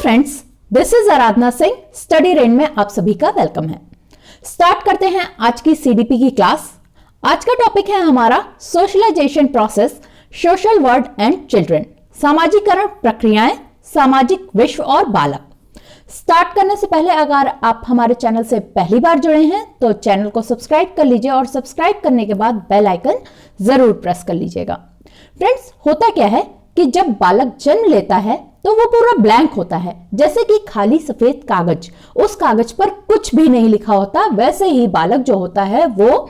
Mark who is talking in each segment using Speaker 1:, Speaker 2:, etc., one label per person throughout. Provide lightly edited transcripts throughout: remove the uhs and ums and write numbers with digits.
Speaker 1: Friends, this is Aradhana Singh. Study range में आप सभी का वेलकम है। स्टार्ट करते हैं आज की सीडीपी की क्लास। आज का टॉपिक है हमारा socialisation process, social world and children, सामाजिकरण प्रक्रियाएं, सामाजिक विश्व और बालक। स्टार्ट करने से पहले अगर आप हमारे चैनल से पहली बार जुड़े हैं तो चैनल को सब्सक्राइब कर लीजिए और सब्सक्राइब करने के बाद बेल आइकन जरूर प्रेस कर लीजिएगा। फ्रेंड्स, होता क्या है कि जब बालक जन्म लेता है तो वो पूरा ब्लैंक होता है, जैसे कि खाली सफेद कागज। उस कागज पर कुछ भी नहीं लिखा होता। वैसे ही बालक जो होता है वो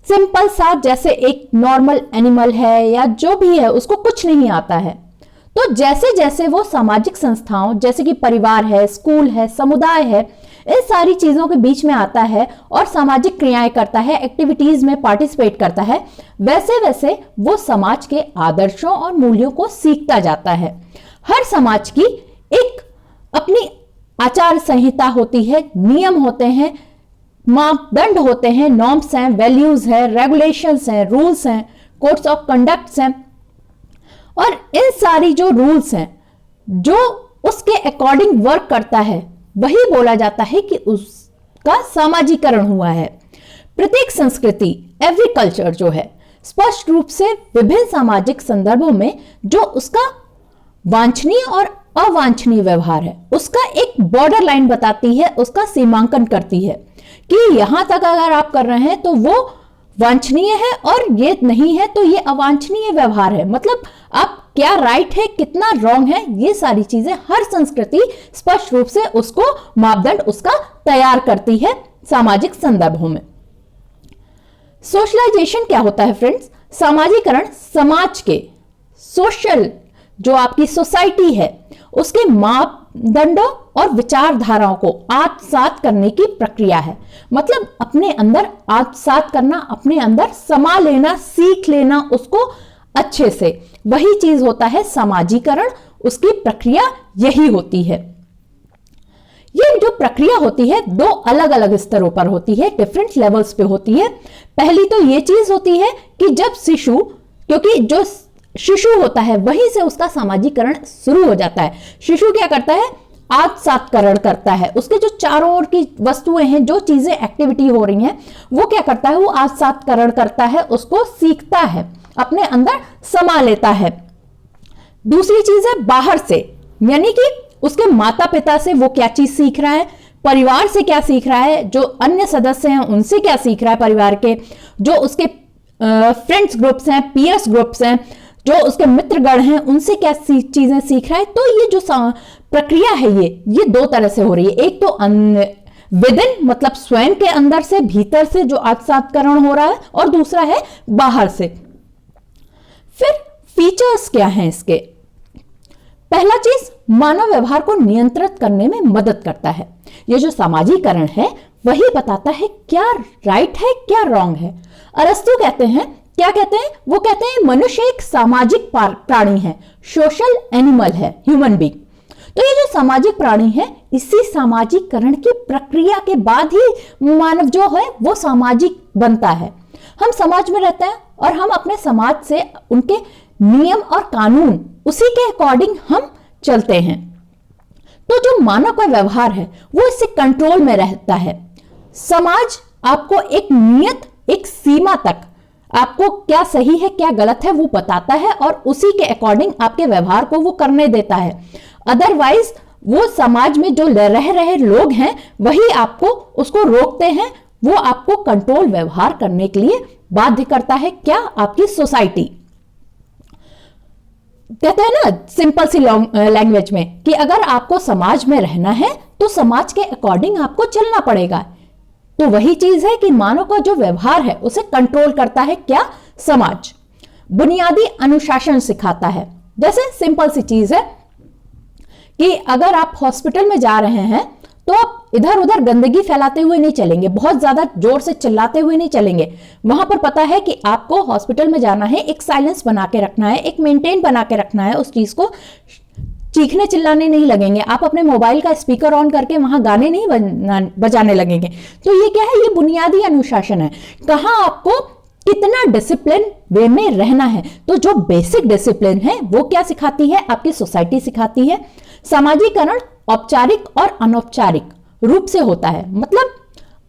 Speaker 1: सिंपल सा, जैसे एक नॉर्मल एनिमल है या जो भी है, उसको कुछ नहीं आता है। तो जैसे जैसे वो सामाजिक संस्थाओं जैसे कि परिवार है, स्कूल है, समुदाय है, इन सारी चीजों के बीच में आता है और सामाजिक क्रियाएं करता है, एक्टिविटीज में पार्टिसिपेट करता है, वैसे वैसे वो समाज के आदर्शों और मूल्यों को सीखता जाता है। हर समाज की एक अपनी आचार संहिता होती है, नियम होते हैं, मापदंड होते हैं, नॉर्म्स हैं, वैल्यूज हैं, रेगुलेशंस हैं, रूल्स हैं, कोड्स ऑफ कंडक्ट्स हैं। और इन सारी जो रूल्स हैं, जो उसके अकॉर्डिंग वर्क करता है, वही बोला जाता है कि उसका सामाजिकरण हुआ है। प्रत्येक संस्कृति, एवरी कल्चर जो है, स्पष्ट रूप से विभिन्न सामाजिक संदर्भों में जो उसका वांछनीय और अवांछनीय व्यवहार है, उसका एक बॉर्डर लाइन बताती है, उसका सीमांकन करती है कि यहां तक अगर आप कर रहे हैं तो वो वांछनीय है और ये नहीं है तो ये अवांछनीय व्यवहार है। मतलब आप क्या राइट है, कितना रॉन्ग है, ये सारी चीजें हर संस्कृति स्पष्ट रूप से उसको मापदंड उसका तैयार करती है सामाजिक संदर्भों में। सोशलाइजेशन क्या होता है फ्रेंड्स? सामाजिकरण समाज के, सोशल जो आपकी सोसाइटी है, उसके मापदंडों और विचारधाराओं को आत्मसात करने की प्रक्रिया है। मतलब अपने अंदर आत्मसात करना, अपने अंदर समा लेना, सीख लेना उसको अच्छे से, वही चीज होता है समाजीकरण। उसकी प्रक्रिया यही होती है। ये जो प्रक्रिया होती है दो अलग अलग स्तरों पर होती है, डिफरेंट लेवल्स पे होती है। पहली तो ये चीज होती है कि जब शिशु, क्योंकि जो शिशु होता है वहीं से उसका सामाजिकरण शुरू हो जाता है। शिशु क्या करता है? आत्मसात्करण करता है। उसके जो चारों ओर की वस्तुएं हैं, जो चीजें एक्टिविटी हो रही हैं, वो क्या करता है? वो आत्मसात्करण करता है, उसको सीखता है, अपने अंदर समा लेता है। दूसरी चीज है बाहर से, यानी कि उसके माता पिता से वो क्या चीज सीख रहा है, परिवार से क्या सीख रहा है, जो अन्य सदस्य हैं उनसे क्या सीख रहा है, परिवार के जो उसके फ्रेंड्स ग्रुप्स हैं, पीयर्स ग्रुप्स हैं, जो उसके मित्रगण हैं, उनसे क्या चीजें सीख रहा है। तो ये जो प्रक्रिया है ये दो तरह से हो रही है। एक तो विदिन, मतलब स्वयं के अंदर से, भीतर से जो आत्मसात्करण हो रहा है, और दूसरा है बाहर से। फिर फीचर्स क्या हैं इसके? पहला चीज, मानव व्यवहार को नियंत्रित करने में मदद करता है। ये जो सामाजिकरण है वही बताता है क्या राइट है, क्या रॉन्ग है। अरस्तु कहते हैं, क्या कहते हैं? वो कहते हैं मनुष्य एक सामाजिक प्राणी है, सोशल एनिमल है, ह्यूमन बीइंग। तो ये जो सामाजिक प्राणी है, इसी सामाजिकरण की प्रक्रिया के बाद ही मानव जो है वो सामाजिक बनता है। हम समाज में रहते हैं और हम अपने समाज से उनके नियम और कानून, उसी के अकॉर्डिंग हम चलते हैं। तो जो मानव का व्यवहार है वो इससे कंट्रोल में रहता है। समाज आपको एक नियत, एक सीमा तक आपको क्या सही है, क्या गलत है वो बताता है और उसी के अकॉर्डिंग आपके व्यवहार को वो करने देता है। अदरवाइज वो समाज में जो रह रहे लोग हैं वही आपको उसको रोकते हैं, वो आपको कंट्रोल व्यवहार करने के लिए बाध्य करता है। क्या? आपकी सोसाइटी। कहते हैं ना सिंपल सी लैंग्वेज में कि अगर आपको समाज में रहना है तो समाज के अकॉर्डिंग आपको चलना पड़ेगा। तो वही चीज है कि मानव का जो व्यवहार है उसे कंट्रोल करता है क्या? समाज। बुनियादी अनुशासन सिखाता है। जैसे सिंपल सी चीज है कि अगर आप हॉस्पिटल में जा रहे हैं तो आप इधर उधर गंदगी फैलाते हुए नहीं चलेंगे, बहुत ज्यादा जोर से चिल्लाते हुए नहीं चलेंगे। वहां पर पता है कि आपको हॉस्पिटल में जाना है, एक साइलेंस बना के रखना है, एक मेंटेन बना के रखना है, उस चीज को चीखने चिल्लाने नहीं लगेंगे। आप अपने मोबाइल का स्पीकर ऑन करके वहां गाने नहीं बजाने लगेंगे। तो ये क्या है? ये बुनियादी अनुशासन है। कहां आपको कितना डिसिप्लिन वे में रहना है। तो जो बेसिक डिसिप्लिन है वो क्या सिखाती है? आपकी सोसाइटी सिखाती है। सामाजिकरण औपचारिक और अनौपचारिक रूप से होता है, मतलब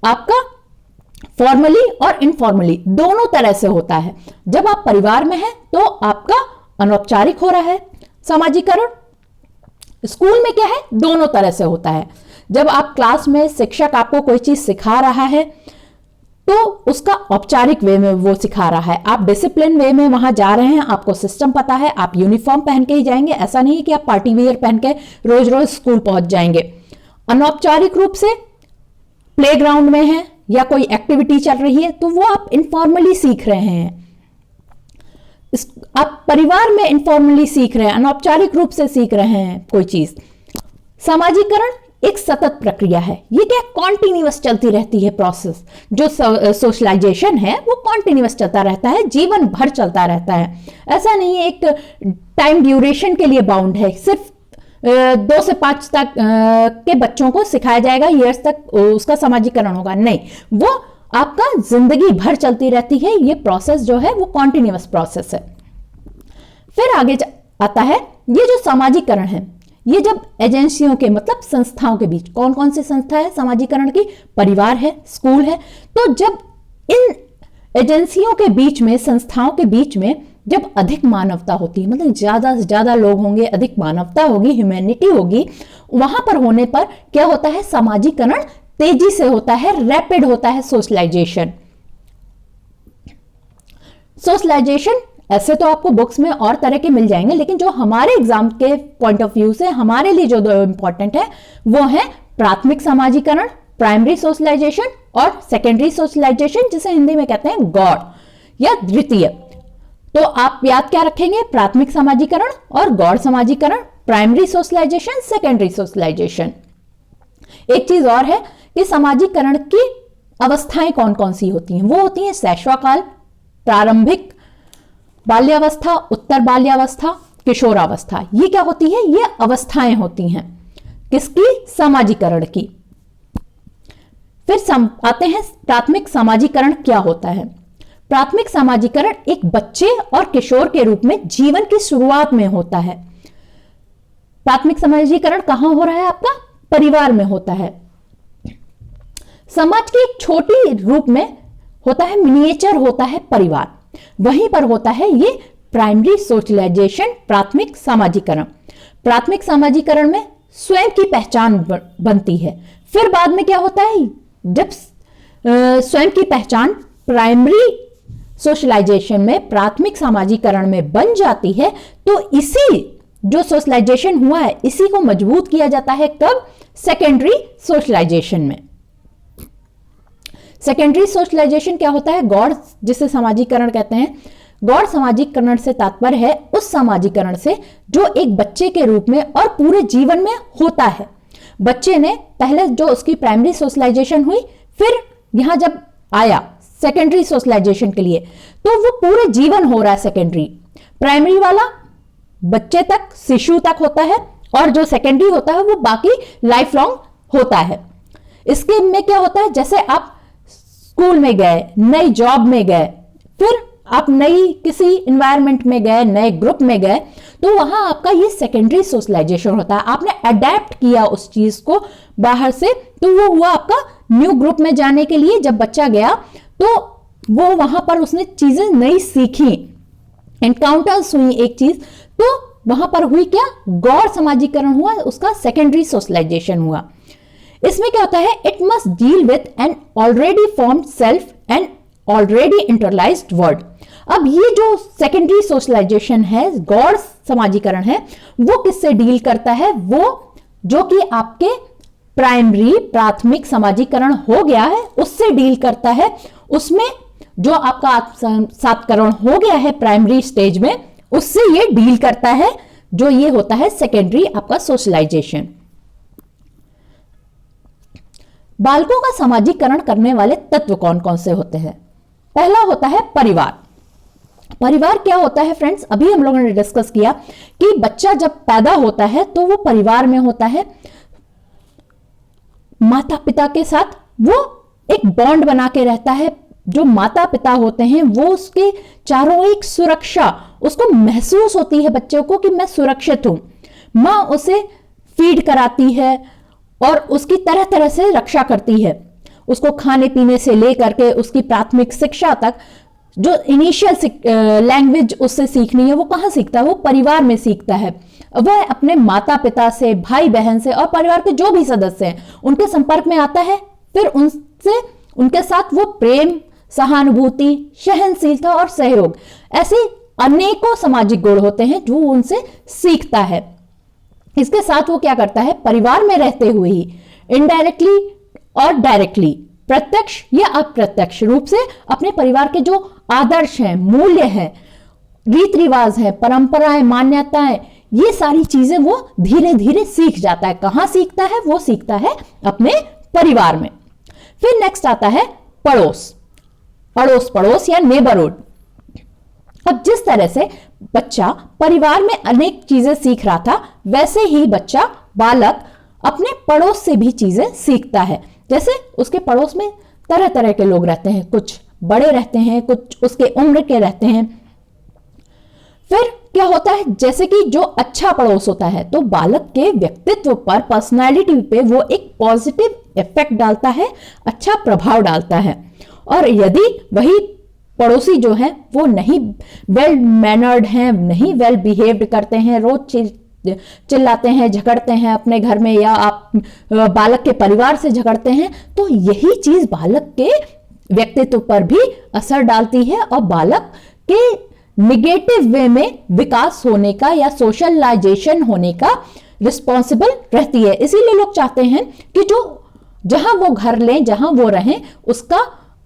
Speaker 1: आपका फॉर्मली और इनफॉर्मली दोनों तरह से होता है। जब आप परिवार में हैं तो आपका अनौपचारिक हो रहा है सामाजिकरण, स्कूल में क्या है, दोनों तरह से होता है। जब आप क्लास में शिक्षक आपको कोई चीज सिखा रहा है तो उसका औपचारिक वे में वो सिखा रहा है, आप डिसिप्लिन वे में वहां जा रहे हैं, आपको सिस्टम पता है, आप यूनिफॉर्म पहन के ही जाएंगे, ऐसा नहीं है कि आप पार्टी वियर पहन के रोज रोज स्कूल पहुंच जाएंगे। अनौपचारिक रूप से प्लेग्राउंड में है या कोई एक्टिविटी चल रही है तो वो आप इनफॉर्मली सीख रहे हैं, आप परिवार में इनफॉर्मली सीख रहे हैं, अनौपचारिक रूप से सीख रहे हैं कोई चीज। सामाजिकरण एक सतत प्रक्रिया है, ये क्या कॉन्टिन्यूअस चलती रहती है प्रोसेस। जो सोशलाइजेशन है वो कॉन्टिन्यूअस चलता रहता है, जीवन भर चलता रहता है, ऐसा नहीं है एक टाइम ड्यूरेशन के लिए बाउंड है, सिर्फ 2 से 5 तक के बच्चों को सिखाया जाएगा, ईयर्स तक उसका सामाजिकरण होगा, नहीं, वो आपका जिंदगी भर चलती रहती है। ये प्रोसेस जो है वो कॉन्टिन्यूअस प्रोसेस है। फिर आगे आता है ये जो सामाजिकरण है, ये जब एजेंसियों के मतलब संस्थाओं के बीच, कौन कौन सी संस्था है सामाजिकरण की, परिवार है, स्कूल है, तो जब इन एजेंसियों के बीच में, संस्थाओं के बीच में जब अधिक मानवता होती है, मतलब ज्यादा से ज्यादा लोग होंगे, अधिक मानवता होगी, ह्यूमैनिटी होगी, वहां पर होने पर क्या होता है, सामाजिकरण तेजी से होता है, रैपिड होता है सोशलाइजेशन। सोशलाइजेशन ऐसे तो आपको बुक्स में और तरह के मिल जाएंगे, लेकिन जो हमारे एग्जाम के पॉइंट ऑफ व्यू से हमारे लिए जो दो इंपॉर्टेंट है वो है प्राथमिक सामाजिकरण, प्राइमरी सोशलाइजेशन, और सेकेंडरी सोशलाइजेशन, जिसे हिंदी में कहते हैं गौड़ या द्वितीय। तो आप याद क्या रखेंगे, प्राथमिक सामाजिकरण और गौड़ सामाजिकरण, प्राइमरी सोशलाइजेशन, सेकेंडरी सोशलाइजेशन। एक चीज और है कि सामाजिकरण की अवस्थाएं कौन कौन सी होती हैं, वो होती हैं शैशवाकाल, प्रारंभिक बाल्यावस्था, उत्तर बाल्यावस्था, किशोरावस्था। ये क्या होती है, ये अवस्थाएं होती हैं किसकी, सामाजिकरण की। फिर आते हैं प्राथमिक सामाजिकरण क्या होता है। प्राथमिक सामाजिकरण एक बच्चे और किशोर के रूप में जीवन की शुरुआत में होता है। प्राथमिक सामाजिकरण कहां हो रहा है, आपका परिवार में होता है। समाज के एक छोटी रूप में होता है, मिनिएचर होता है परिवार, वहीं पर होता है ये प्राइमरी सोशलाइजेशन, प्राथमिक सामाजिकरण। प्राथमिक सामाजिकरण में स्वयं की पहचान बनती है। फिर बाद में क्या होता है, जब स्वयं की पहचान प्राइमरी सोशलाइजेशन में, प्राथमिक सामाजिकरण में बन जाती है, तो इसी जो सोशलाइजेशन हुआ है इसी को मजबूत किया जाता है कब, सेकेंडरी सोशलाइजेशन में। सेकेंडरी सोशलाइजेशन क्या होता है, गौड़ जिसे सामाजिकरण कहते हैं। गौड़ सामाजिकरण से तात्पर्य है उस सामाजिकरण से जो एक बच्चे के रूप में और पूरे जीवन में होता है। बच्चे ने पहले जो उसकी प्राइमरी सोशलाइजेशन हुई, फिर यहां जब आया सेकेंडरी सोशलाइजेशन के लिए, तो वो पूरे जीवन हो रहा है सेकेंडरी। प्राइमरी वाला बच्चे तक, शिशु तक होता है, और जो सेकेंडरी होता है वो बाकी लाइफ लॉन्ग होता है। इसके में क्या होता है, जैसे आप स्कूल में गए, नई जॉब में गए, फिर आप नई किसी इन्वायरमेंट में गए, नए ग्रुप में गए, तो वहां आपका ये सेकेंडरी सोशलाइजेशन होता है। आपने अडेप्ट किया उस चीज को बाहर से, तो वो हुआ आपका न्यू ग्रुप में जाने के लिए। जब बच्चा गया तो वो वहां पर उसने चीजें नई सीखी, एनकाउंटर्स हुई एक चीज, तो वहां पर हुई क्या, गौड़ सामाजिकरण हुआ, उसका सेकेंडरी सोशलाइजेशन हुआ। इसमें क्या होता है, it must deal with an already formed self and already internalised world. अब ये जो सेकेंडरी सोशलाइजेशन है, गौड़ सामाजिकरण है, वो किससे डील करता है, वो जो कि आपके प्राइमरी प्राथमिक सामाजिकरण हो गया है उससे डील करता है। उसमें जो आपका आत्मसात्करण हो गया है प्राइमरी स्टेज में, उससे ये डील करता है, जो ये होता है सेकेंडरी आपका सोशलाइजेशन। बालकों का सामाजिकरण करने वाले तत्व कौन कौन से होते हैं। पहला होता है परिवार। परिवार क्या होता है फ्रेंड्स, अभी हम लोगों ने डिस्कस किया कि बच्चा जब पैदा होता है तो वो परिवार में होता है, माता पिता के साथ वो एक बॉन्ड बना के रहता है। जो माता पिता होते हैं वो उसके चारों एक सुरक्षा, उसको महसूस होती है बच्चों को कि मैं सुरक्षित हूं। मां उसे फीड कराती है और उसकी तरह तरह से रक्षा करती है। उसको खाने पीने से लेकर के उसकी प्राथमिक शिक्षा तक जो इनिशियल लैंग्वेज उससे सीखनी है वो कहाँ सीखता है, वो परिवार में सीखता है। वह अपने माता पिता से, भाई बहन से और परिवार के जो भी सदस्य हैं उनके संपर्क में आता है। फिर उनके साथ वो प्रेम, सहानुभूति, सहनशीलता और सहयोग, ऐसे अनेकों सामाजिक गुण होते हैं जो उनसे सीखता है। इसके साथ वो क्या करता है, परिवार में रहते हुए ही इनडायरेक्टली और डायरेक्टली, प्रत्यक्ष या अप्रत्यक्ष रूप से अपने परिवार के जो आदर्श हैं, मूल्य हैं, रीति रिवाज हैं, परंपराएं, मान्यताएं, ये सारी चीजें वो धीरे धीरे सीख जाता है। कहां सीखता है, वो सीखता है अपने परिवार में। फिर नेक्स्ट आता है पड़ोस, अड़ोस पड़ोस या नेबरहुड। अब जिस तरह से बच्चा परिवार में अनेक चीजें सीख रहा था, वैसे ही बच्चा, बालक अपने पड़ोस से भी चीजें सीखता है। जैसे उसके पड़ोस में तरह तरह के लोग रहते हैं, कुछ बड़े रहते हैं, कुछ उसके उम्र के रहते हैं। फिर क्या होता है, जैसे कि जो अच्छा पड़ोस होता है तो बालक के व्यक्तित्व पर, पर्सनालिटी पे वो एक पॉजिटिव इफेक्ट डालता है, अच्छा प्रभाव डालता है। और यदि वही पड़ोसी जो है वो नहीं वेल मैनर्ड हैं, नहीं वेल बिहेव्ड करते हैं, रोज चिल्लाते हैं, झगड़ते हैं अपने घर में, या आप बालक के परिवार से झगड़ते हैं, तो यही चीज बालक के व्यक्तित्व पर भी असर डालती है और बालक के निगेटिव वे में विकास होने का या सोशलाइजेशन होने का रिस्पॉन्सिबल रहती है। इसीलिए लोग चाहते हैं कि जो जहां वो घर लें, जहां वो रहें, उसका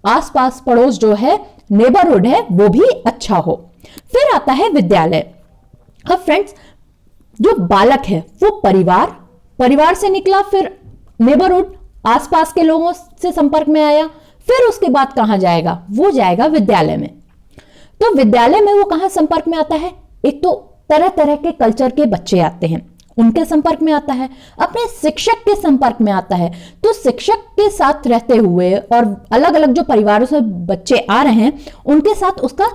Speaker 1: आसपास पड़ोस जो है, नेबरहुड है, वो भी अच्छा हो। फिर आता है विद्यालय। अब फ्रेंड्स, जो बालक है वो परिवार से निकला, फिर नेबरहुड, आसपास के लोगों से संपर्क में आया, फिर उसके बाद कहां जाएगा, वो जाएगा विद्यालय में। तो विद्यालय में वो कहां संपर्क में आता है, एक तो तरह तरह के कल्चर के बच्चे आते हैं, उनके संपर्क में आता है, अपने शिक्षक के संपर्क में आता है। तो शिक्षक के साथ रहते हुए और अलग अलग जो परिवारों से बच्चे आ रहे हैं उनके साथ उसका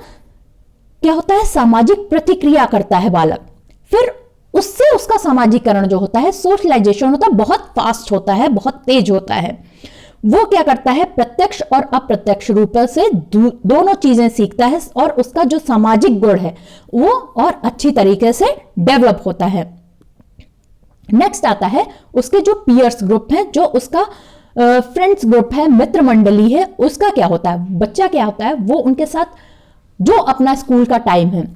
Speaker 1: क्या होता है, सामाजिक प्रतिक्रिया करता है बालक। फिर उससे उसका सामाजिकरण जो होता है, सोशलाइजेशन होता है, बहुत फास्ट होता है, बहुत तेज होता है। वो क्या करता है, प्रत्यक्ष और अप्रत्यक्ष रूप से दोनों चीजें सीखता है और उसका जो सामाजिक गुण है वो और अच्छी तरीके से डेवलप होता है। नेक्स्ट आता है उसके जो पीयर्स ग्रुप है, जो उसका फ्रेंड्स ग्रुप है, मित्र मंडली है, उसका क्या होता है, बच्चा क्या होता है, वो उनके साथ जो अपना स्कूल का टाइम है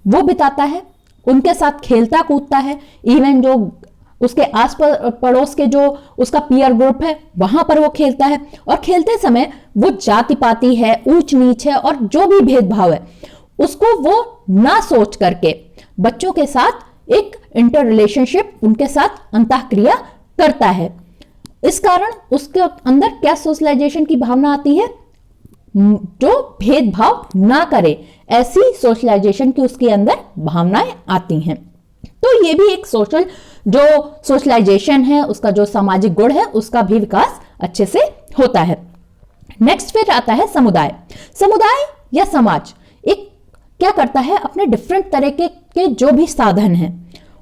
Speaker 1: वो बिताता है, उनके साथ खेलता कूदता है। इवन जो उसके आस पड़ोस के जो उसका पीयर ग्रुप है वहां पर वो खेलता है, और खेलते समय वो जाति पाति है, ऊंच नीच है और जो भी भेदभाव है उसको वो ना सोच करके बच्चों के साथ एक इंटर रिलेशनशिप, उनके साथ अंतःक्रिया करता है। इस कारण उसके अंदर क्या सोशलाइजेशन की भावना आती है, जो भेदभाव ना करे, ऐसी सोशलाइजेशन की उसके अंदर भावनाएं आती हैं। तो ये भी एक जो सोशलाइजेशन है, उसका जो सामाजिक गुण है, उसका भी विकास अच्छे से होता है। नेक्स्ट फिर आता है समुदाय या समाज। एक क्या करता है, अपने डिफरेंट तरह के जो भी साधन हैं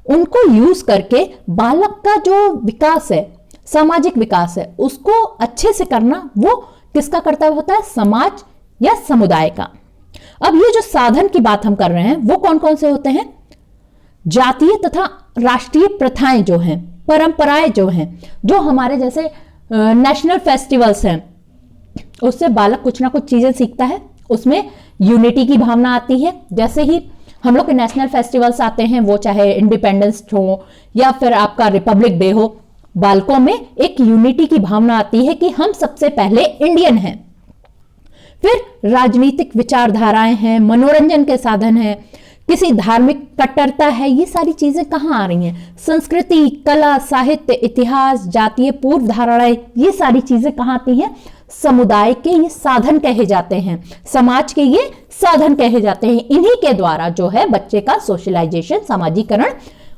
Speaker 1: उनको यूज करके बालक का जो विकास है, सामाजिक विकास है, उसको अच्छे से करना वो किसका कर्तव्य होता है, समाज या समुदाय का। अब ये जो साधन की बात हम कर रहे हैं वो कौन कौन से होते हैं, जातीय तथा राष्ट्रीय प्रथाएं जो हैं, परंपराएं जो हैं, जो हमारे जैसे नेशनल फेस्टिवल्स हैं, उससे बालक कुछ ना कुछ चीजें सीखता है, उसमें यूनिटी की भावना आती है। जैसे ही हम लोग के नेशनल फेस्टिवल्स आते हैं, वो चाहे इंडिपेंडेंस हो या फिर आपका रिपब्लिक डे हो, बालकों में एक यूनिटी की भावना आती है कि हम सबसे पहले इंडियन हैं। फिर राजनीतिक विचारधाराएं हैं, मनोरंजन के साधन हैं, किसी धार्मिक कट्टरता है, ये सारी चीजें कहां आ रही हैं, संस्कृति, कला, साहित्य, इतिहास, जातीय पूर्व धारणाएं, ये सारी चीजें कहां आती हैं, समुदाय के ये साधन कहे जाते हैं, समाज के ये साधन कहे जाते हैं। इन्हीं के द्वारा जो है बच्चे का सोशलाइजेशन, सामाजिकरण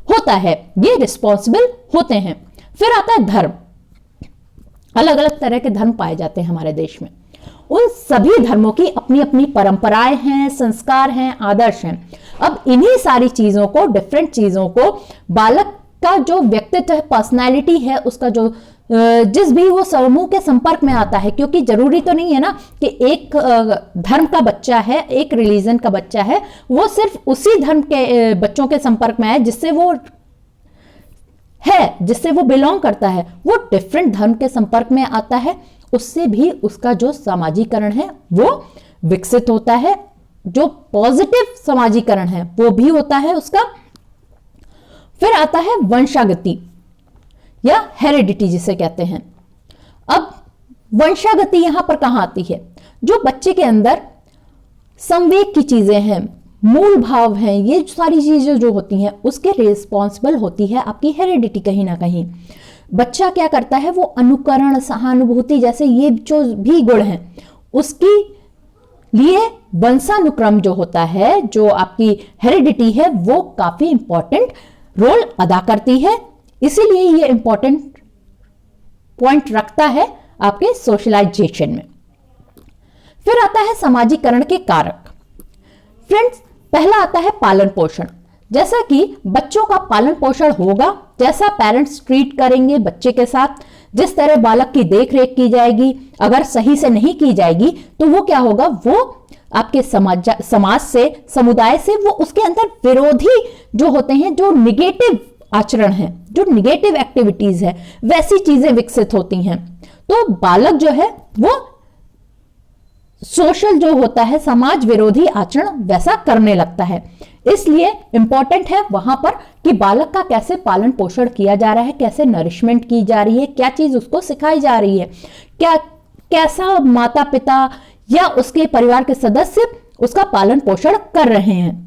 Speaker 1: होता है, ये रिस्पॉन्सिबल होते हैं। फिर आता है धर्म। अलग अलग तरह के धर्म पाए जाते हैं हमारे देश में। उन सभी धर्मों की अपनी अपनी परंपराएं हैं, संस्कार हैं, आदर्श हैं। अब इन्हीं सारी चीजों को, डिफरेंट चीजों को बालक का जो व्यक्तित्व है, पर्सनैलिटी है उसका, जो जिस भी वो समूह के संपर्क में आता है, क्योंकि जरूरी तो नहीं है ना कि एक धर्म का बच्चा है, एक रिलीजन का बच्चा है, वो सिर्फ उसी धर्म के बच्चों के संपर्क में आए जिससे वो बिलोंग करता है। वो डिफरेंट धर्म के संपर्क में आता है, उससे भी उसका जो सामाजिकरण है वो विकसित होता है, जो पॉजिटिव समाजीकरण है वो भी होता है उसका। फिर आता है वंशागति या हेरिडिटी जिसे कहते हैं। अब वंशागति यहां पर कहां आती है? जो बच्चे के अंदर संवेग की चीजें हैं, मूल भाव हैं, ये सारी चीजें जो होती हैं उसके रिस्पॉन्सिबल होती है आपकी हेरिडिटी कहीं ना कहीं। बच्चा क्या करता है, वो अनुकरण, सहानुभूति जैसे ये जो भी गुण हैं उसकी लिए वंशानुक्रम जो होता है, जो आपकी हेरिडिटी है, वो काफी इंपॉर्टेंट रोल अदा करती है। इसीलिए ये इंपॉर्टेंट पॉइंट रखता है आपके सोशलाइजेशन में। फिर आता है समाजीकरण के कारक। फ्रेंड्स, पहला आता है पालन पोषण। जैसा कि बच्चों का पालन पोषण होगा, जैसा पेरेंट्स ट्रीट करेंगे बच्चे के साथ, जिस तरह बालक की देखरेख की जाएगी, अगर सही से नहीं की जाएगी तो वो क्या होगा, वो आपके समाज से, समुदाय से, वो उसके अंदर विरोधी जो होते हैं, जो निगेटिव आचरण है, जो निगेटिव एक्टिविटीज है, वैसी चीजें विकसित होती हैं। तो बालक जो है वो सोशल जो होता है, समाज विरोधी आचरण वैसा करने लगता है। इसलिए इंपॉर्टेंट है वहां पर कि बालक का कैसे पालन पोषण किया जा रहा है, कैसे नरिशमेंट की जा रही है, क्या चीज उसको सिखाई जा रही है, कैसा माता पिता या उसके परिवार के सदस्य उसका पालन पोषण कर रहे हैं।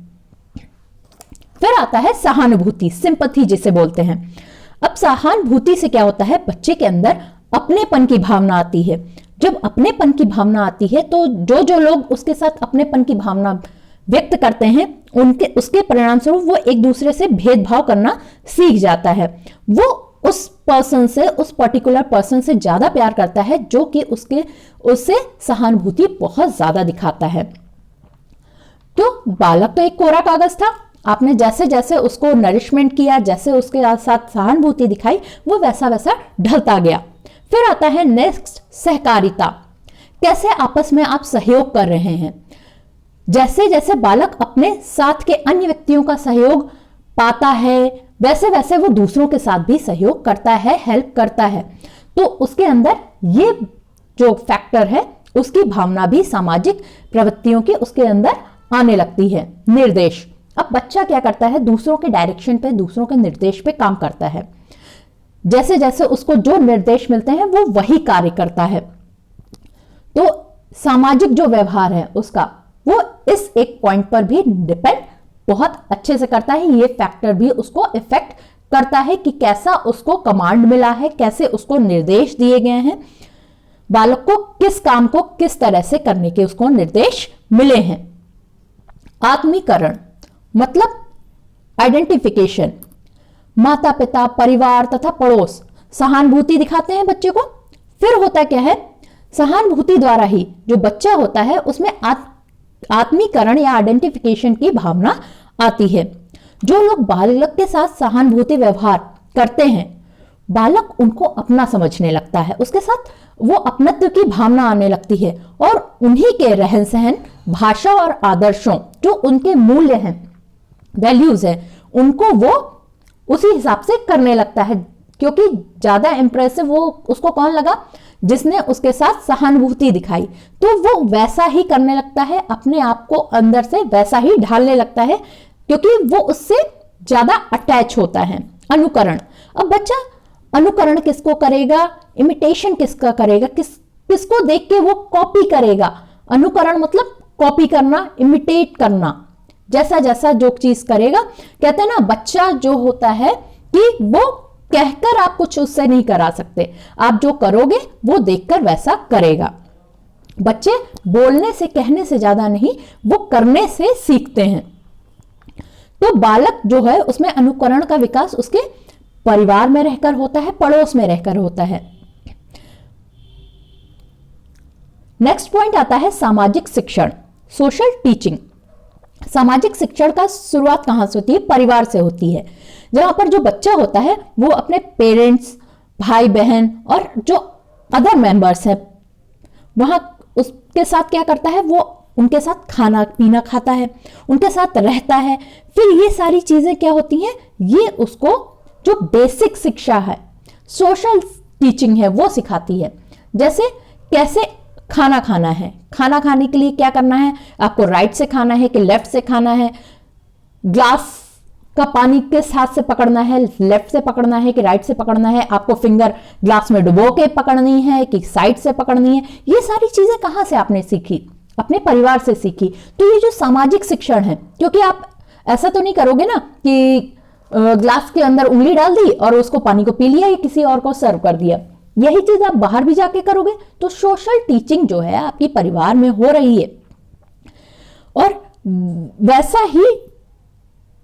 Speaker 1: फिर आता है सहानुभूति, सिंपैथी जिसे बोलते हैं। अब सहानुभूति से क्या होता है, बच्चे के अंदर अपनेपन की भावना आती है। जब अपनेपन की भावना आती है तो जो लोग उसके साथ अपनेपन की भावना व्यक्त करते हैं, उसके परिणाम स्वरूप वो एक दूसरे से भेदभाव करना सीख जाता है। वो उस पर्सन से, उस पर्टिकुलर पर्सन से ज्यादा प्यार करता है जो कि उससे सहानुभूति बहुत ज्यादा दिखाता है। तो बालक तो एक कोरा कागज था, आपने जैसे जैसे उसको नरिशमेंट किया, जैसे उसके साथ सहानुभूति दिखाई, वो वैसा वैसा ढलता गया। फिर आता है नेक्स्ट, सहकारिता। कैसे आपस में आप सहयोग कर रहे हैं। जैसे जैसे बालक अपने साथ के अन्य व्यक्तियों का सहयोग पाता है, वैसे वैसे वो दूसरों के साथ भी सहयोग करता है, हेल्प करता है। तो उसके अंदर ये जो फैक्टर है, उसकी भावना भी सामाजिक प्रवृत्तियों की उसके अंदर आने लगती है। निर्देश, अब बच्चा क्या करता है, दूसरों के डायरेक्शन पे, दूसरों के निर्देश पे काम करता है। जैसे जैसे उसको जो निर्देश मिलते हैं वो वही कार्य करता है। तो सामाजिक जो व्यवहार है उसका, वो इस एक पॉइंट पर भी डिपेंड बहुत अच्छे से करता है। ये फैक्टर भी उसको इफेक्ट करता है कि कैसा उसको कमांड मिला है, कैसे उसको निर्देश दिए गए हैं, बालक को किस काम को किस तरह से करने के उसको निर्देश मिले हैं। आत्मीकरण मतलब आइडेंटिफिकेशन। माता पिता, परिवार तथा पड़ोस सहानुभूति दिखाते हैं बच्चे को। फिर होता क्या है, सहानुभूति द्वारा ही जो बच्चा होता है उसमें आत्मीकरण या आइडेंटिफिकेशन की भावना आती है। जो लोग बालक के साथ सहानुभूति व्यवहार करते हैं, बालक उनको अपना समझने लगता है, उसके साथ वो अपनत्व की भावना आने लगती है और उन्हीं के रहन सहन, भाषा और आदर्शों, जो उनके मूल्य हैं, वैल्यूज हैं, उनको वो उसी हिसाब से करने लगता है। क्योंकि ज्यादा इंप्रेसिव वो उसको कौन लगा, जिसने उसके साथ सहानुभूति दिखाई, तो वो वैसा ही करने लगता है, अपने आप को अंदर से वैसा ही ढालने लगता है, क्योंकि वो उससे ज्यादा अटैच होता है। अनुकरण, अब बच्चा अनुकरण किसको करेगा, इमिटेशन किसका करेगा, किसको देख के वो कॉपी करेगा। अनुकरण मतलब कॉपी करना, इमिटेट करना, जैसा जैसा जो चीज करेगा। कहते हैं ना, बच्चा जो होता है कि वो कहकर आप कुछ उससे नहीं करा सकते, आप जो करोगे वो देखकर वैसा करेगा। बच्चे बोलने से, कहने से ज्यादा नहीं, वो करने से सीखते हैं। तो बालक जो है उसमें अनुकरण का विकास उसके परिवार में रहकर होता है, पड़ोस में रहकर होता है। नेक्स्ट पॉइंट आता है सामाजिक शिक्षण, सोशल टीचिंग। सामाजिक शिक्षण का शुरुआत कहां से होती है? परिवार से होती है, जहां पर जो बच्चा होता है वो अपने पेरेंट्स, भाई बहन और जो अदर मेंबर्स हैं वहां उसके साथ क्या करता है, वो उनके साथ खाना पीना खाता है, उनके साथ रहता है। फिर ये सारी चीजें क्या होती हैं, ये उसको जो बेसिक शिक्षा है, सोशल टीचिंग है, वो सिखाती है। जैसे कैसे खाना खाना है, खाना खाने के लिए क्या करना है, आपको राइट से खाना है कि लेफ्ट से खाना है, ग्लास का पानी किस हाथ से पकड़ना है, लेफ्ट से पकड़ना है कि राइट से पकड़ना है, आपको फिंगर ग्लास में डुबो के पकड़नी है कि साइड से पकड़नी है। ये सारी चीजें कहां से आपने सीखी? अपने परिवार से सीखी। तो ये जो सामाजिक शिक्षण है, क्योंकि आप ऐसा तो नहीं करोगे ना कि ग्लास के अंदर उंगली डाल दी और उसको पानी को पी लिया या किसी और को सर्व कर दिया। यही चीज आप बाहर भी जाके करोगे। तो सोशल टीचिंग जो है आपकी परिवार में हो रही है, और वैसा ही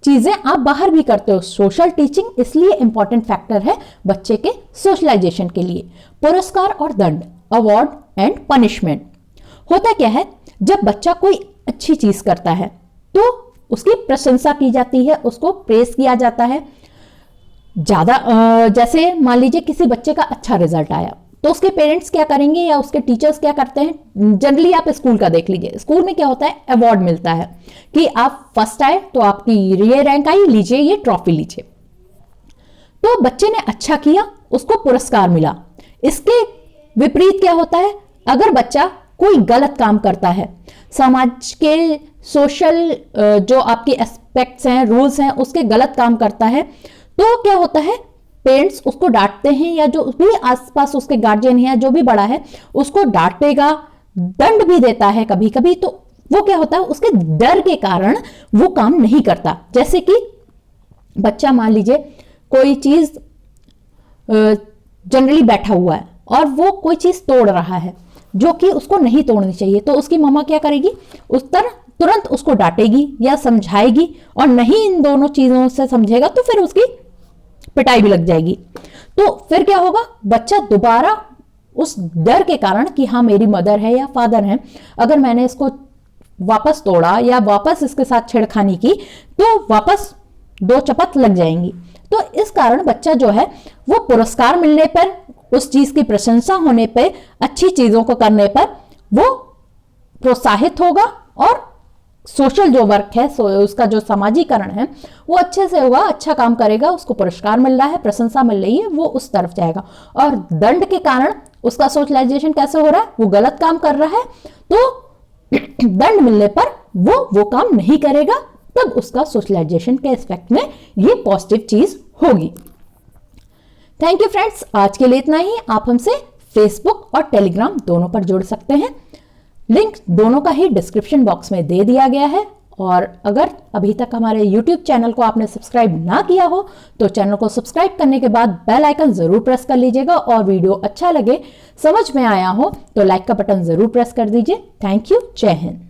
Speaker 1: चीजें आप बाहर भी करते हो। सोशल टीचिंग इसलिए इंपॉर्टेंट फैक्टर है बच्चे के सोशलाइजेशन के लिए। पुरस्कार और दंड, अवार्ड एंड पनिशमेंट। होता क्या है, जब बच्चा कोई अच्छी चीज करता है तो उसकी प्रशंसा की जाती है, उसको प्रेज किया जाता है। ज्यादा जैसे मान लीजिए किसी बच्चे का अच्छा रिजल्ट आया तो उसके पेरेंट्स क्या करेंगे या उसके टीचर्स क्या करते हैं, जनरली आप स्कूल का देख लीजिए, स्कूल में क्या होता है, अवार्ड मिलता है कि आप फर्स्ट आए तो आपकी ये रैंक आई, लीजिए ये ट्रॉफी लीजिए। तो बच्चे ने अच्छा किया, उसको पुरस्कार मिला। इसके विपरीत क्या होता है, अगर बच्चा कोई गलत काम करता है, समाज के सोशल जो आपके एस्पेक्ट्स हैं, रूल्स हैं, उसके गलत काम करता है, तो क्या होता है, पेरेंट्स उसको डांटते हैं, या जो भी आसपास उसके गार्जियन है या जो भी बड़ा है उसको डांटेगा, दंड भी देता है कभी कभी। तो वो क्या होता है, उसके डर के कारण वो काम नहीं करता। जैसे कि बच्चा मान लीजिए कोई चीज जनरली बैठा हुआ है और वो कोई चीज तोड़ रहा है जो कि उसको नहीं तोड़नी चाहिए, तो उसकी मम्मा क्या करेगी, उस तरह तुरंत उसको डांटेगी या समझाएगी, और नहीं इन दोनों चीजों से समझेगा तो फिर उसकी पिटाई भी लग जाएगी। तो फिर क्या होगा, बच्चा दोबारा उस डर के कारण कि हाँ मेरी मदर है या फादर है, अगर मैंने इसको वापस तोड़ा या वापस इसके साथ छेड़खानी की तो वापस दो चपत लग जाएंगी। तो इस कारण बच्चा जो है वो पुरस्कार मिलने पर, उस चीज की प्रशंसा होने पर, अच्छी चीजों को करने पर वो प्रोत्साहित होगा, और सोशल जो वर्क है, उसका जो समाजीकरण है वो अच्छे से होगा, अच्छा काम करेगा, उसको पुरस्कार मिल रहा है, प्रशंसा मिल रही है, वो उस तरफ जाएगा। और दंड के कारण उसका सोशलाइजेशन कैसे हो रहा है, वो गलत काम कर रहा है, तो दंड मिलने पर वो काम नहीं करेगा, तब उसका सोशलाइजेशन के एस्पेक्ट में ये पॉजिटिव चीज होगी। थैंक यू फ्रेंड्स, आज के लिए इतना ही। आप हमसे फेसबुक और टेलीग्राम दोनों पर जुड़ सकते हैं, लिंक दोनों का ही डिस्क्रिप्शन बॉक्स में दे दिया गया है। और अगर अभी तक हमारे YouTube चैनल को आपने सब्सक्राइब ना किया हो तो चैनल को सब्सक्राइब करने के बाद बेल आइकन जरूर प्रेस कर लीजिएगा, और वीडियो अच्छा लगे, समझ में आया हो तो लाइक का बटन जरूर प्रेस कर दीजिए। थैंक यू, जय हिंद।